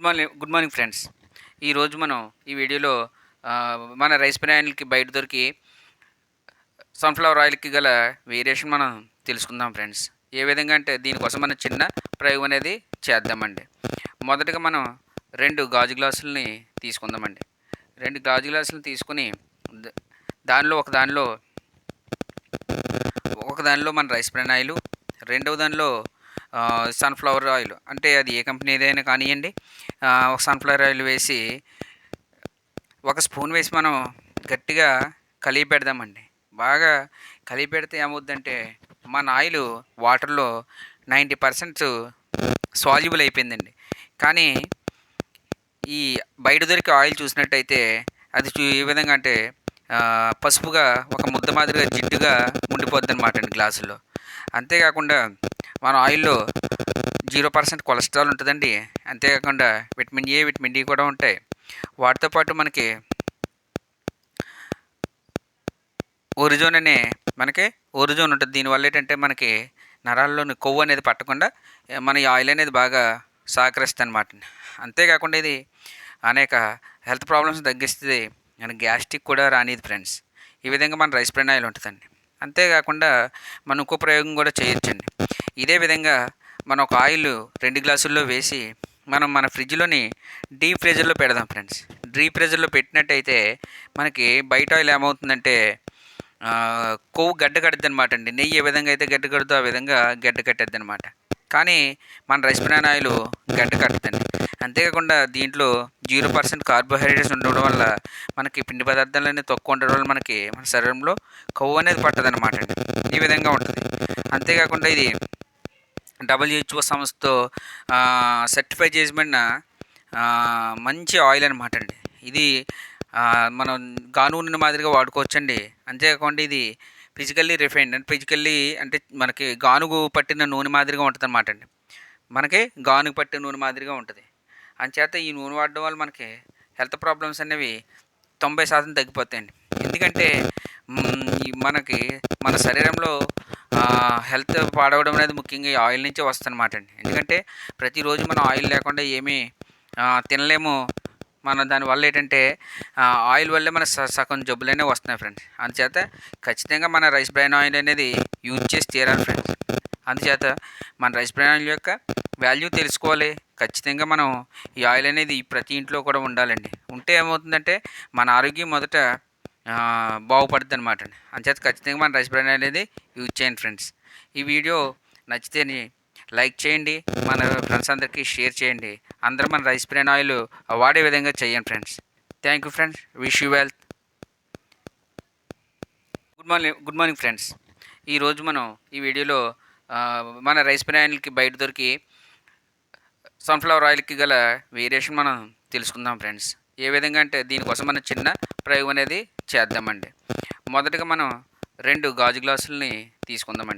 Good morning friends. ఈరోజు మనం ఈ వీడియోలో మన రైస్ బ్రాన్‌లకి బయట దొరికి సన్‌ఫ్లవర్ ఆయిల్‌కి గల వేరియేషన్ మనం తెలుసుకుందాం ఫ్రెండ్స్. ఏ విధంగా అంటే దీనికోసం మనం చిన్న ప్రయోగం అనేది చేద్దామండి. మొదటగా మనం 2 గాజు గ్లాసులని తీసుకుందామండి. 2 గాజు గ్లాసులను తీసుకొని ద దానిలో ఒక దానిలో మన రైస్ బ్రాన్ ఆయిలు, రెండవ దానిలో సన్‌ఫ్లవర్ ఆయిల్ అంటే అది ఏ కంపెనీదైనా కానియ్యండి. ఒక సన్‌ఫ్లవర్ ఆయిల్ వేసి ఒక స్పూన్ వేసి మనం గట్టిగా కలిపి పెడదామండి. బాగా కలిపి పెడితే ఏమవుద్దంటే మన ఆయిల్ వాటర్‌లో 90% సాల్యుబుల్ అయిపోయిందండి. కానీ ఈ బయట దొరికే ఆయిల్ చూసినట్టయితే అది ఏ విధంగా అంటే పసుపుగా ఒక ముద్ద మాదిరిగా జిడ్డుగా ఉండిపోద్దనమాట అండి గ్లాసుల్లో. అంతేకాకుండా మన ఆయిల్‌లో 0% కొలెస్ట్రాల్ ఉంటదండి. అంతేకాకుండా విటమిన్ ఏ, విటమిన్ డి కూడా ఉంటాయి. వాటితో పాటు మనకి ఓరిజోన్ ఉంటది. దీనివల్ల ఏంటంటే మనకి నరాల్లోని కొవ్వు అనేది పట్టకుండా మన ఈ ఆయిల్ అనేది బాగా సహకరిస్తదనమాట. అంతేకాకుండా ఇది అనేక హెల్త్ ప్రాబ్లమ్స్ తగ్గిస్తది. మనకి గ్యాస్ట్రిక్ కూడా రానీయదు ఫ్రెండ్స్. ఈ విధంగా మన రైస్ బ్రాన్ ఆయిల్ ఉంటదండి. అంతేకాకుండా మనం ఇంకో ప్రయోగం కూడా చేయొచ్చండి. ఇదే విధంగా మనం ఒక ఆయిల్ 2 గ్లాసుల్లో వేసి మనం మన ఫ్రిడ్జ్‌లోని డీప్ ఫ్రీజర్‌లో పెడదాం ఫ్రెండ్స్. డీప్ ఫ్రీజర్‌లో పెట్టినట్టయితే మనకి బయట ఆయిల్ ఏమవుతుందంటే కొవ్వు గడ్డ కట్టుద్దనమాట అండి. నెయ్యి ఏ విధంగా అయితే గడ్డ కడుద్దో ఆ విధంగా గడ్డ కట్టేద్దనమాట. కానీ మన రైస్ బ్రాన్ ఆయిల్ గడ్డ కట్టదండి. అంతేకాకుండా దీంట్లో 0% కార్బోహైడ్రేట్స్ ఉండడం వల్ల మనకి పిండి పదార్థాలనేవి తక్కువ ఉండడం వల్ల మనకి మన శరీరంలో కొవ్వు అనేది పట్టదనమాట అండి. ఈ విధంగా ఉంటుంది. అంతేకాకుండా ఇది WHO సంస్థతో సర్టిఫై చేయబడిన మంచి ఆయిల్ అనమాట అండి. ఇది మనం గానుగ మాదిరిగా వాడుకోవచ్చండి. అంతేకాకుండా ఇది ఫిజికల్లీ రిఫైన్డ్ అంటే మనకి గానుగు పట్టిన నూనె మాదిరిగా ఉంటదనమాట అండి. మనకి గానుగ పట్టిన నూనె మాదిరిగా ఉంటది. అంచేత ఈ నూనె వాడడం వల్ల మనకి హెల్త్ ప్రాబ్లమ్స్ అనేవి 90% తగ్గిపోతాయండి. ఎందుకంటే మనకి మన శరీరంలో హెల్త్ పాడవడం అనేది ముఖ్యంగా ఈ ఆయిల్ నుంచే వస్తుందన్నమాట అండి. ఎందుకంటే ప్రతిరోజు మనం ఆయిల్ లేకుండా ఏమీ తినలేము. మన దానివల్ల ఏంటంటే ఆయిల్ వల్లే మన సగం జబ్బులనేవి వస్తున్నాయి ఫ్రెండ్స్. అందుచేత ఖచ్చితంగా మన రైస్ బ్రాన్ ఆయిల్ అనేది యూజ్ చేసి తీరాలి ఫ్రెండ్స్. అందుచేత మన రైస్ బ్రాన్ ఆయిల్ యొక్క వాల్యూ తెలుసుకోవాలి. ఖచ్చితంగా మనం ఈ ఆయిల్ అనేది ప్రతి ఇంట్లో కూడా ఉండాలండి. ఉంటే ఏమవుతుందంటే మన ఆరోగ్యం మొదట బాగుపడుద్ది అనమాట అండి. అంచేత ఖచ్చితంగా మన రైస్ బ్రాన్ ఆయిల్ అనేది యూజ్ చేయండి ఫ్రెండ్స్. ఈ వీడియో నచ్చితేని లైక్ చేయండి, మన ఫ్రెండ్స్ అందరికీ షేర్ చేయండి. అందరూ మన రైస్ బ్రాన్ ఆయిల్ వాడే విధంగా చేయండి friends. Thank you friends. Wish you wealth. Good morning friends. ఈరోజు మనం ఈ వీడియోలో మన రైస్ బ్రాన్‌లకి బయట దొరికి సన్‌ఫ్లవర్ ఆయిల్‌కి గల వేరియేషన్ మనం తెలుసుకుందాం ఫ్రెండ్స్. ఏ విధంగా అంటే దీనికోసం మనం చిన్న ప్రయోగం అనేది చేద్దామండి. మొదటగా మనం 2 గాజు గ్లాసులని తీసుకుందామండి.